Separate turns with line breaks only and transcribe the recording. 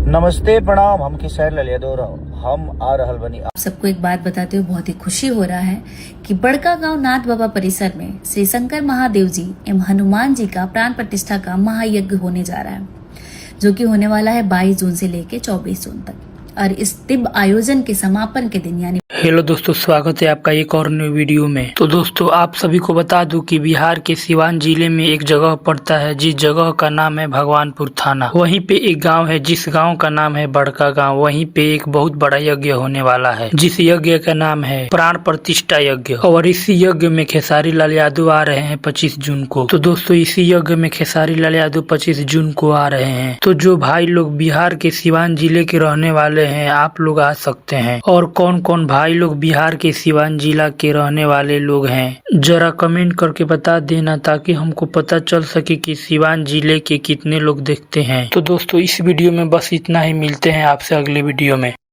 नमस्ते प्रणाम, हम किशोर ललियादौर हम आ रहल बनी।
आप सबको एक बात बताते हुए बहुत ही खुशी हो रहा है कि बड़का गांव नाथ बाबा परिसर में श्री शंकर महादेव जी एवं हनुमान जी का प्राण प्रतिष्ठा का महायज्ञ होने जा रहा है, जो कि होने वाला है 22 जून से लेकर 24 जून तक। और इस दिव्य आयोजन के समापन के दिन यानी
हेलो दोस्तों, स्वागत है आपका एक और नए वीडियो में। तो दोस्तों, आप सभी को बता दूं कि बिहार के सिवान जिले में एक जगह पड़ता है, जिस जगह का नाम है भगवानपुर थाना। वहीं पे एक गांव है जिस गांव का नाम है बड़का गांव। वहीं पे एक बहुत बड़ा यज्ञ होने वाला है, जिस यज्ञ का नाम है प्राण प्रतिष्ठा यज्ञ। और इसी यज्ञ में खेसारी लाल यादव आ रहे हैं 25 जून को। तो दोस्तों, इसी यज्ञ में खेसारी लाल यादव 25 जून को आ रहे हैं। तो जो भाई लोग बिहार के सिवान जिले के रहने वाले हैं, आप लोग आ सकते हैं। और कौन कौन भाई लोग बिहार के सिवान जिला के रहने वाले लोग हैं, जरा कमेंट करके बता देना, ताकि हमको पता चल सके कि सिवान जिले के कितने लोग देखते हैं। तो दोस्तों, इस वीडियो में बस इतना ही। मिलते हैं आपसे अगले वीडियो में।